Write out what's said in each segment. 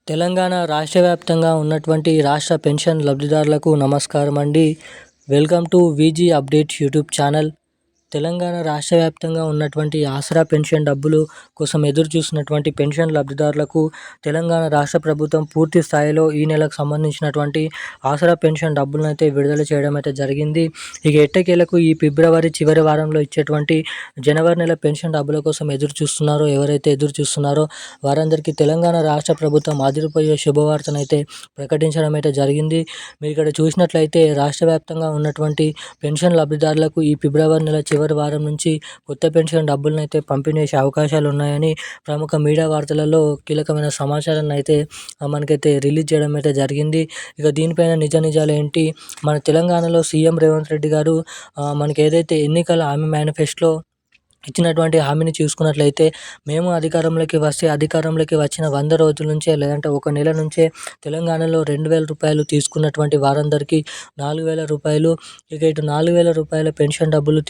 తెలంగాణ రాష్ట్ర వ్యాప్తంగా ఉన్నటువంటి రాష్ట్ర పెన్షన్ లబ్ధిదారులకు నమస్కారం అండి. Welcome to VG updates YouTube channel. Telangana రాష్ట్ర వ్యాప్తంగా ఉన్నటువంటి ఆసరా పెన్షన్ డబ్బులు కోసం ఎదురు చూస్తున్నటువంటి పెన్షన్ లబ్ధిదారులకు తెలంగాణ రాష్ట్ర ప్రభుత్వం పూర్తి స్థాయిలో ఈ నెలకు సంబంధించినటువంటి ఆసరా పెన్షన్ డబ్బులను అయితే విడుదల చేయడం అయితే జరిగింది. ఇక ఎట్టకేలకు ఈ ఫిబ్రవరి చివరి వారంలో ఇచ్చేటువంటి జనవరి నెల పెన్షన్ డబ్బుల కోసం ఎదురు చూస్తున్నారో, ఎవరైతే ఎదురు చూస్తున్నారో వారందరికీ తెలంగాణ రాష్ట్ర ప్రభుత్వం అదిరిపోయే శుభవార్తను అయితే ప్రకటించడం అయితే జరిగింది. మీరు ఇక్కడ చూసినట్లయితే రాష్ట్ర వ్యాప్తంగా ఉన్నటువంటి పెన్షన్ లబ్ధిదారులకు ఈ ఫిబ్రవరి నెల చివరి వారం నుంచి కొత్త పెన్షన్ డబ్బులను అయితే పంపిణీ చేసే అవకాశాలు ఉన్నాయని ప్రముఖ మీడియా వార్తలలో కీలకమైన సమాచారాన్ని అయితే మనకైతే రిలీజ్ చేయడం అయితే జరిగింది. ఇక దీనిపైన నిజాలు ఏంటి, మన తెలంగాణలో సీఎం రేవంత్ రెడ్డి గారు మనకి ఏదైతే ఎన్నికల హామీ మేనిఫెస్టోలో ఇచ్చినటువంటి హామీని చూసుకున్నట్లయితే, మేము అధికారంలోకి వచ్చిన 100 రోజుల నుంచే, లేదంటే ఒక నెల నుంచే తెలంగాణలో 2,000 రూపాయలు తీసుకున్నటువంటి వారందరికీ 4,000 రూపాయలు, ఇక ఇటు 4,000 రూపాయల పెన్షన్ డబ్బులు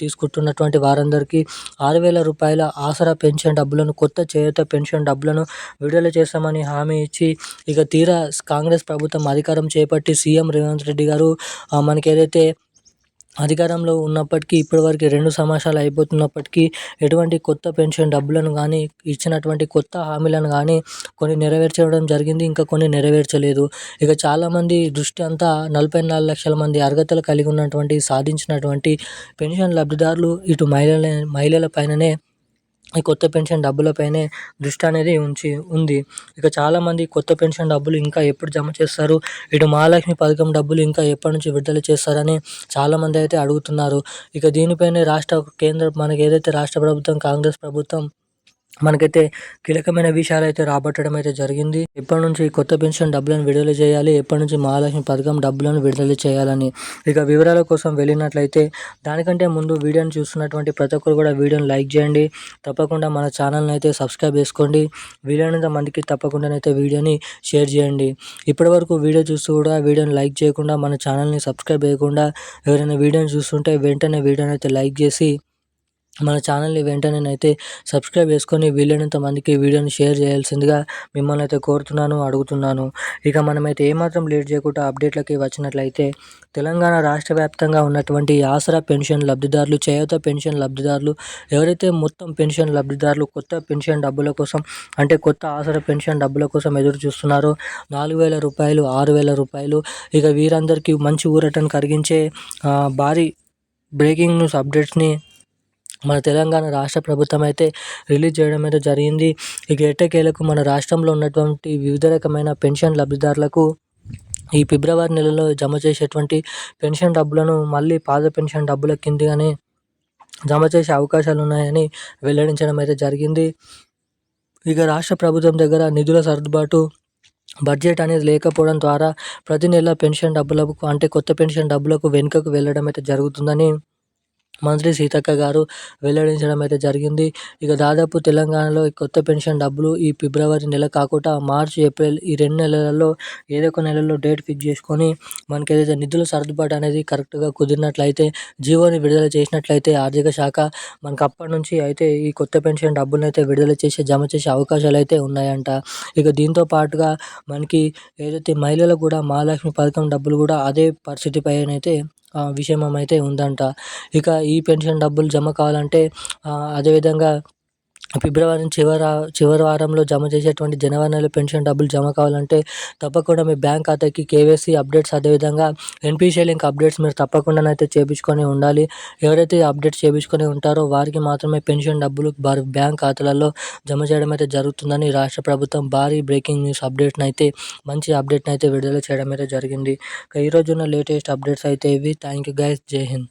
తీసుకుంటున్నటువంటి వారందరికీ 6,000 రూపాయల ఆసరా పెన్షన్ డబ్బులను, కొత్త చేయూత పెన్షన్ డబ్బులను విడుదల చేస్తామని హామీ ఇచ్చి, ఇక తీరా కాంగ్రెస్ ప్రభుత్వం అధికారం చేపట్టి సీఎం రేవంత్ రెడ్డి గారు మనకి ఏదైతే అధికారంలో ఉన్నప్పటికీ ఇప్పటివరకు 2 సంవత్సరాలు అయిపోతున్నప్పటికీ ఎటువంటి కొత్త పెన్షన్ డబ్బులను కానీ, ఇచ్చినటువంటి కొత్త హామీలను కానీ కొన్ని నెరవేర్చడం జరిగింది, ఇంకా కొన్ని నెరవేర్చలేదు. ఇక చాలామంది దృష్టి అంతా 44 లక్షల మంది అర్హతలు కలిగి ఉన్నటువంటి, సాధించినటువంటి పెన్షన్ లబ్ధిదారులు ఇటు మహిళల పైననే ఈ కొత్త పెన్షన్ డబ్బులపైనే దృష్టి అనేది ఉంది. ఇక చాలామంది కొత్త పెన్షన్ డబ్బులు ఇంకా ఎప్పుడు జమ చేస్తారు, ఇటు మహాలక్ష్మి పథకం డబ్బులు ఇంకా ఎప్పటి నుంచి విడుదల చేస్తారని చాలామంది అయితే అడుగుతున్నారు. ఇక దీనిపైనే మనకి ఏదైతే రాష్ట్ర ప్రభుత్వం, కాంగ్రెస్ ప్రభుత్వం మనకైతే కీలకమైన విషయాలు అయితే రాబట్టడం అయితే జరిగింది. ఎప్పటి నుంచి కొత్త పెన్షన్ డబ్బులను విడుదల చేయాలి, ఎప్పటి నుంచి మహాలక్ష్మి పథకం డబ్బులను విడుదల చేయాలని. ఇక వివరాల కోసం వెళ్ళినట్లయితే, దానికంటే ముందు వీడియోని చూస్తున్నటువంటి ప్రతి ఒక్కరు కూడా వీడియోని లైక్ చేయండి. తప్పకుండా మన ఛానల్ని అయితే సబ్స్క్రైబ్ చేసుకోండి. వీలైనంత మందికి తప్పకుండానైతే వీడియోని షేర్ చేయండి. ఇప్పటివరకు వీడియో చూస్తూ కూడా వీడియోని లైక్ చేయకుండా, మన ఛానల్ని సబ్స్క్రైబ్ చేయకుండా ఎవరైనా వీడియోని చూస్తుంటే వెంటనే వీడియోని అయితే లైక్ చేసి మన ఛానల్ని వెంటనేనైతే సబ్స్క్రైబ్ చేసుకొని వీలైనంత మందికి వీడియోని షేర్ చేయాల్సిందిగా మిమ్మల్ని అయితే అడుగుతున్నాను. ఇక మనమైతే ఏమాత్రం లేట్ చేయకుండా అప్డేట్లకి వచ్చినట్లయితే, తెలంగాణ రాష్ట్ర వ్యాప్తంగా ఉన్నటువంటి ఆసరా పెన్షన్ లబ్ధిదారులు, చేయూత పెన్షన్ లబ్ధిదారులు, ఎవరైతే మొత్తం పెన్షన్ లబ్ధిదారులు కొత్త పెన్షన్ డబ్బుల కోసం, అంటే కొత్త ఆసరా పెన్షన్ డబ్బుల కోసం ఎదురు చూస్తున్నారో, 4,000 రూపాయలు, 6,000 రూపాయలు, ఇక వీరందరికీ మంచి ఊరటను కలిగించే భారీ బ్రేకింగ్ న్యూస్ అప్డేట్స్ని మన తెలంగాణ రాష్ట్ర ప్రభుత్వం అయితే రిలీజ్ చేయడం అయితే జరిగింది. ఇక ఎట్టకేలకు మన రాష్ట్రంలో ఉన్నటువంటి వివిధ రకమైన పెన్షన్ లబ్ధిదారులకు ఈ ఫిబ్రవరి నెలలో జమ చేసేటువంటి పెన్షన్ డబ్బులను మళ్ళీ పాత పెన్షన్ డబ్బుల కిందగానే జమ చేసే అవకాశాలు ఉన్నాయని వెల్లడించడం అయితే జరిగింది. ఇక రాష్ట్ర ప్రభుత్వం దగ్గర నిధుల సర్దుబాటు, బడ్జెట్ అనేది లేకపోవడం ద్వారా ప్రతి నెల పెన్షన్ డబ్బులకు, అంటే కొత్త పెన్షన్ డబ్బులకు వెనుకకు వెళ్ళడం అయితే జరుగుతుందని మంత్రి సీతక్క గారు వెల్లడించడం అయితే జరిగింది. ఇక దాదాపు తెలంగాణలో ఈ కొత్త పెన్షన్ డబ్బులు ఈ ఫిబ్రవరి నెల కాకుండా మార్చి, ఏప్రిల్ ఈ 2 నెలలలో ఏదో ఒక నెలలో డేట్ ఫిక్స్ చేసుకొని మనకి ఏదైతే నిధుల సర్దుబాటు అనేది కరెక్ట్గా కుదిరినట్లయితే, జీవోని విడుదల చేసినట్లయితే ఆర్థిక శాఖ మనకు అప్పటి నుంచి అయితే ఈ కొత్త పెన్షన్ డబ్బులను అయితే విడుదల చేసి జమ చేసే అవకాశాలు అయితే ఉన్నాయంట. ఇక దీంతో పాటుగా మనకి ఏదైతే మహిళలకు కూడా మహాలక్ష్మి పథకం డబ్బులు కూడా అదే పరిస్థితి పైనైతే విషమం అయితే ఉందంట. ఇక ఈ పెన్షన్ డబ్బులు జమ కావాలంటే అదేవిధంగా ఫిబ్రవరి చివరి వారంలో జమ చేసేటువంటి జనవరి నెల పెన్షన్ డబ్బులు జమ కావాలంటే తప్పకుండా మీ బ్యాంక్ ఖాతాకి కేవైసీ అప్డేట్స్, అదేవిధంగా ఎన్పిసిఐ లింక్ అప్డేట్స్ మీరు తప్పకుండానైతే చేయించుకొని ఉండాలి. ఎవరైతే అప్డేట్స్ చేయించుకొని ఉంటారో వారికి మాత్రమే పెన్షన్ డబ్బులు వారి బ్యాంక్ ఖాతాలలో జమ చేయడం అయితే జరుగుతుందని రాష్ట్ర ప్రభుత్వం భారీ బ్రేకింగ్ న్యూస్ అప్డేట్ని అయితే, మంచి అప్డేట్ని అయితే విడుదల చేయడం అయితే జరిగింది. ఈరోజు ఉన్న లేటెస్ట్ అప్డేట్స్ అయితే ఇవి. Thank you guys. జై హింద్.